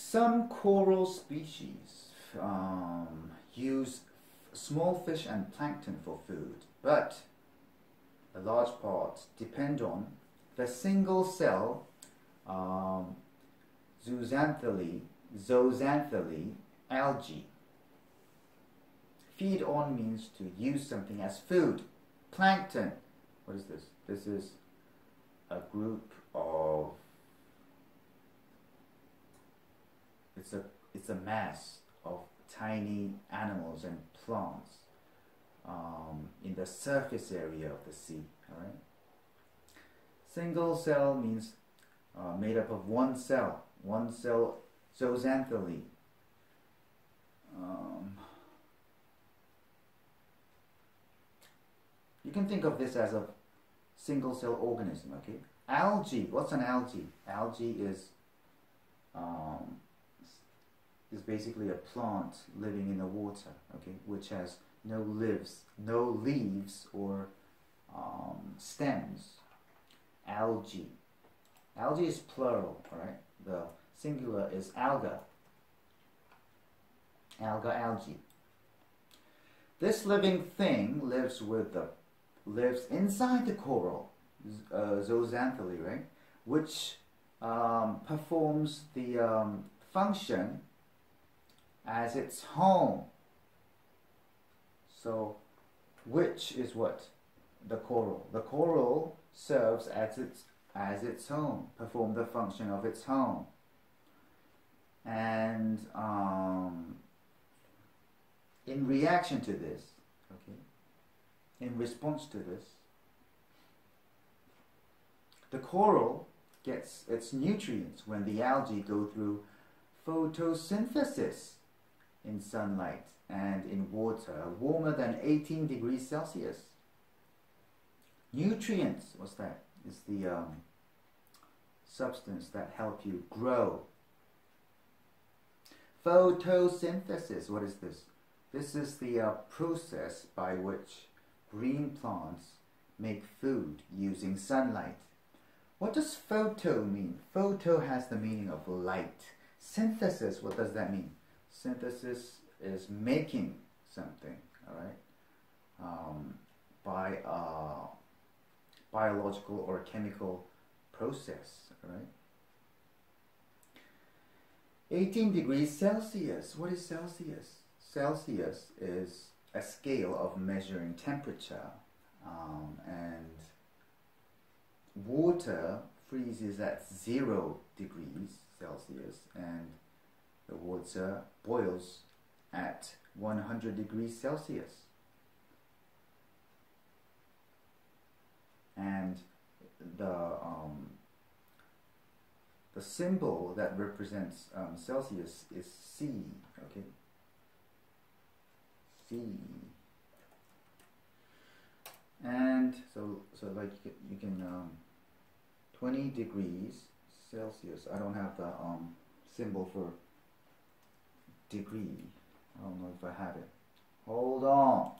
Some coral species use small fish and plankton for food, but a large part depend on the single cell zooxanthellae algae. Feed on means to use something as food. Plankton, what is this? This is a group of, it's a mass of tiny animals and plants in the surface area of the sea. All right. Single cell means made up of one cell zooxanthellae. You can think of this as a single cell organism. Okay. Algae. What's an algae? Algae is basically a plant living in the water, okay, which has no leaves or stems. Algae. Algae is plural, all right? The singular is alga. Algae. This living thing lives inside the coral, zooxanthellae, right? Which performs the function as its home. So, which is what? The coral. The coral serves as its home, perform the function of its home. And in reaction to this, okay, in response to this, the coral gets its nutrients when the algae go through photosynthesis in sunlight and in water warmer than 18 degrees Celsius. Nutrients, what's that? Is the substance that help you grow. Photosynthesis, what is this? This is the process by which green plants make food using sunlight. What does photo mean? Photo has the meaning of light. Synthesis, what does that mean? Synthesis is making something, all right, by a biological or chemical process, all right. 18 degrees Celsius. What is Celsius? Celsius is a scale of measuring temperature, and water freezes at 0 degrees Celsius, and the water boils at 100 degrees Celsius. And the symbol that represents Celsius is C, okay? C. And so like you can 20 degrees Celsius. I don't have the symbol for degree. I don't know if I have it. Hold on.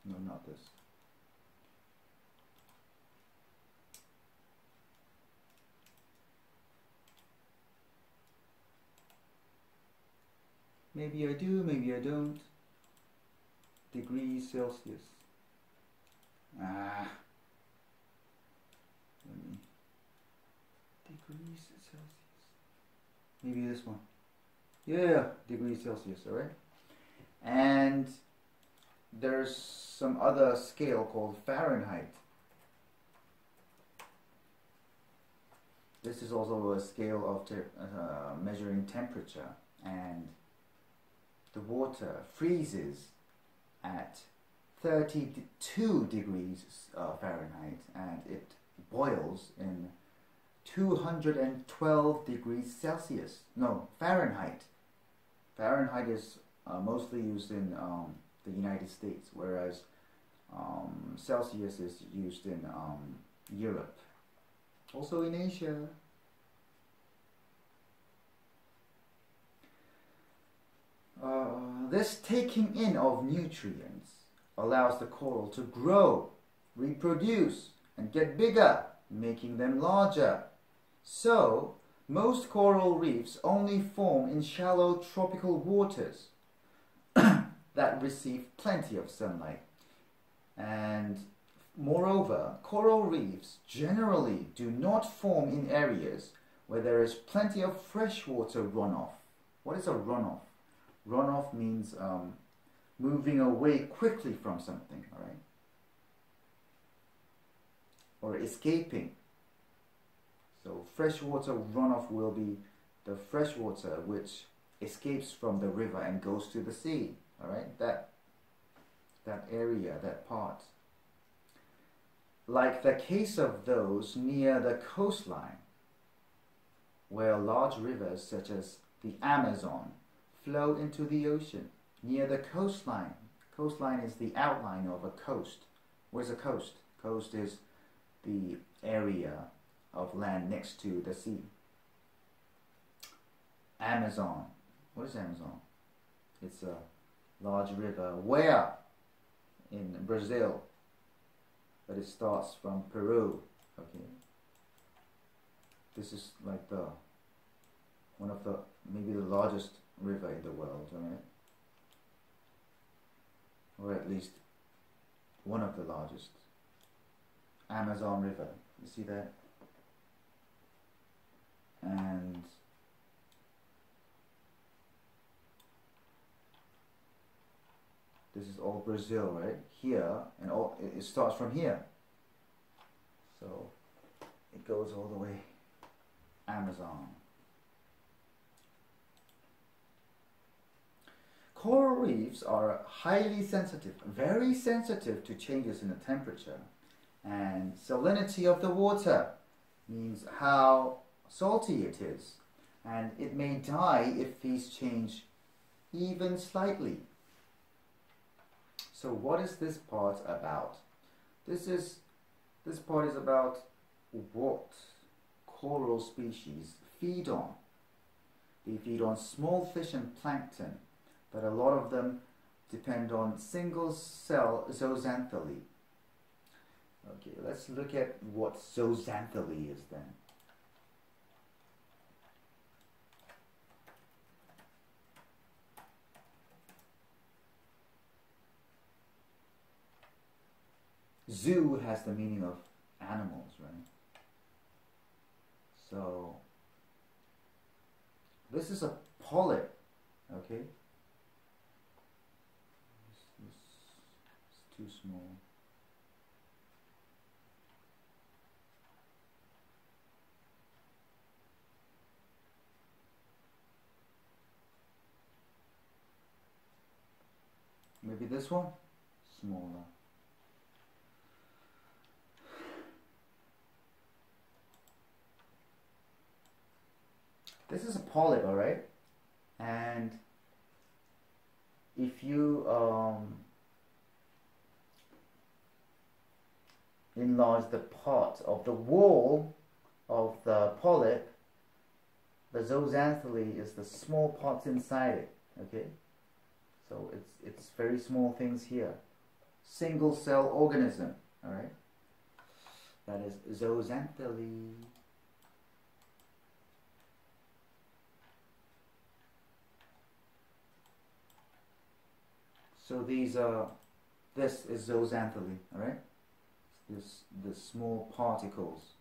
No, not this. Maybe I do, maybe I don't. Degrees Celsius. Degrees Celsius. Maybe this one. Yeah, degrees Celsius, alright? And there's some other scale called Fahrenheit. This is also a scale of measuring temperature, and the water freezes at 32 degrees Fahrenheit, and it boils in 212 degrees Celsius. No, Fahrenheit. Fahrenheit is mostly used in the United States, whereas Celsius is used in Europe. Also in Asia. This taking in of nutrients allows the coral to grow, reproduce, and get bigger, making them larger. So, Most coral reefs only form in shallow tropical waters that receive plenty of sunlight. And moreover, coral reefs generally do not form in areas where there is plenty of freshwater runoff. What is a runoff? Runoff means moving away quickly from something, all right? Or escaping. So freshwater runoff will be the freshwater which escapes from the river and goes to the sea, all right? That area, that part. Like the case of those near the coastline, where large rivers such as the Amazon flow into the ocean. Near the coastline. Coastline is the outline of a coast. Where's a coast? Coast is the area of land next to the sea. Amazon. What is Amazon? It's a large river. Where? In Brazil. But it starts from Peru. Okay. This is like one of the, maybe the largest river in the world, right? Or at least one of the largest. Amazon River. You see that? And this is all Brazil, right? Here, and all it starts from here. So it goes all the way Amazon. Coral reefs are highly sensitive, very sensitive to changes in the temperature and salinity of the water, means how salty it is, and it may die if these change even slightly. So what is this part about? This part is about what coral species feed on. They feed on small fish and plankton, but a lot of them depend on single-cell zooxanthellae. Okay, let's look at what zooxanthellae is then. Zoo has the meaning of animals, right? So this is a polyp, okay? It's too small. Maybe this one? Smaller. This is a polyp, alright? And if you enlarge the part of the wall of the polyp, the zooxanthellae is the small parts inside it, okay? So it's very small things here. Single cell organism, alright? That is zooxanthellae. So this is zooxanthellae, alright? The small particles.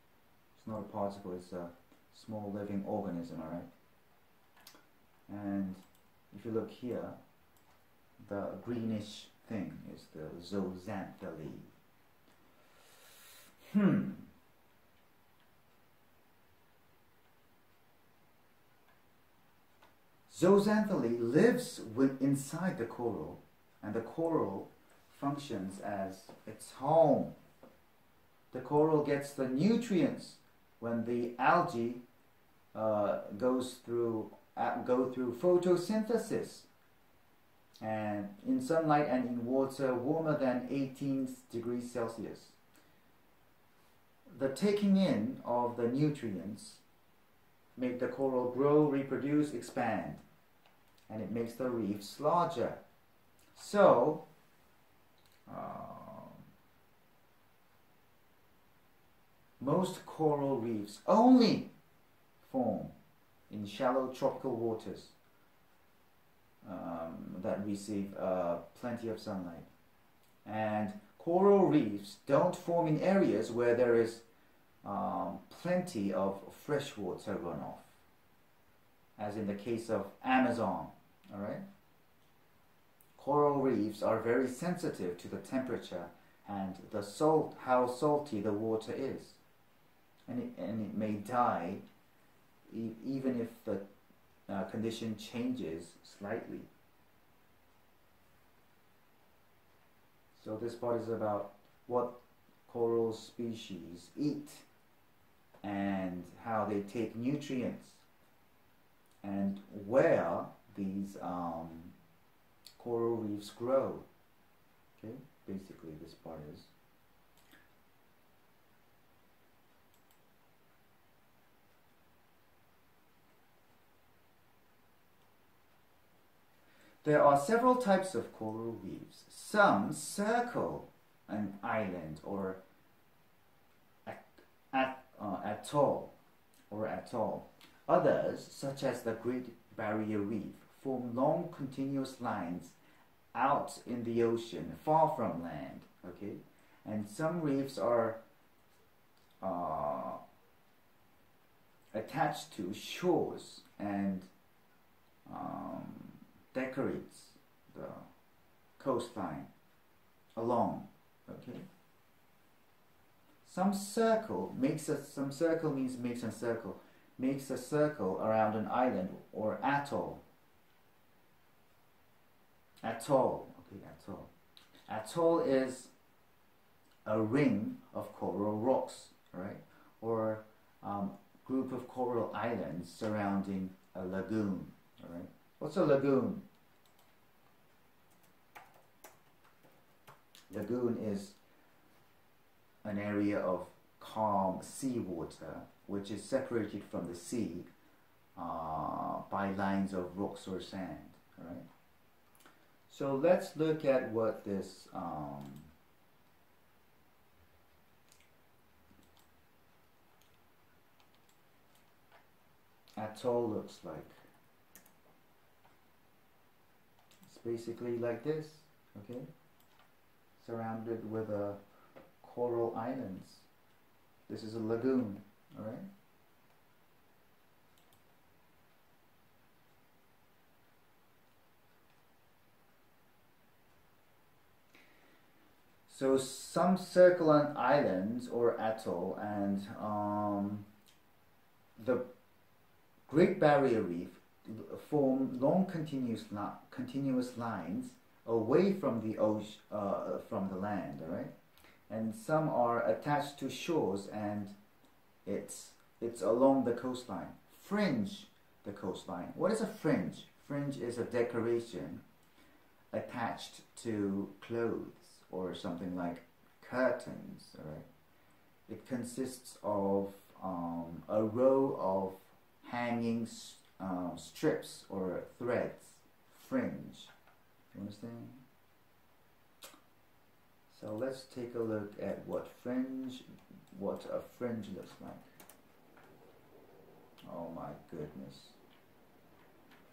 It's not a particle, it's a small living organism, alright? And if you look here, the greenish thing is the zooxanthellae. Zooxanthellae lives inside the coral, and the coral functions as its home. The coral gets the nutrients when the algae go through photosynthesis, and in sunlight and in water warmer than 18 degrees Celsius. The taking in of the nutrients make the coral grow, reproduce, expand, and it makes the reefs larger. So most coral reefs only form in shallow tropical waters that receive plenty of sunlight. And coral reefs don't form in areas where there is plenty of freshwater runoff, as in the case of Amazon. All right? Coral reefs are very sensitive to the temperature and the salt, how salty the water is, and it may die even if the condition changes slightly. So this part is about what coral species eat and how they take nutrients and where these coral reefs grow. Okay, basically this part is. There are several types of coral reefs. Some circle an island or atoll. Others, such as the Great Barrier Reef, form long continuous lines out in the ocean, far from land. Okay, and some reefs are attached to shores and decorates the coastline along. Okay. Some circle means makes a circle. Makes a circle around an island or atoll. Atoll. Okay, atoll. Atoll is a ring of coral rocks, right? Or group of coral islands surrounding a lagoon. All right. What's a lagoon? Lagoon is an area of calm seawater which is separated from the sea by lines of rocks or sand. Right? So let's look at what this atoll looks like. It's basically like this, okay? Surrounded with coral islands. This is a lagoon, all right? So some circle on islands or atoll, and the Great Barrier Reef form long continuous lines away from the ocean, from the land, all right? And some are attached to shores, and it's along the coastline. Fringe the coastline. What is a fringe? Fringe is a decoration attached to clothes or something like curtains, all right? It consists of a row of hanging strips or threads. Fringe. You understand? So let's take a look at what a fringe looks like. Oh my goodness.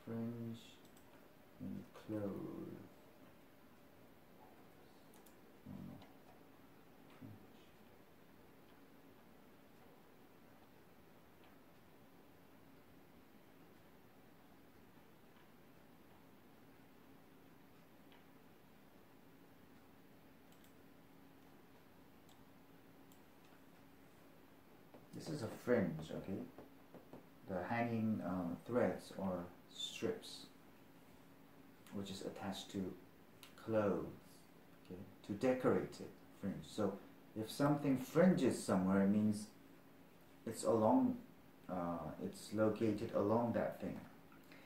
Fringe in clothes. This is a fringe, okay? The hanging threads or strips, which is attached to clothes, okay? To decorate it, fringe. So if something fringes somewhere, it means it's along, it's located along that thing.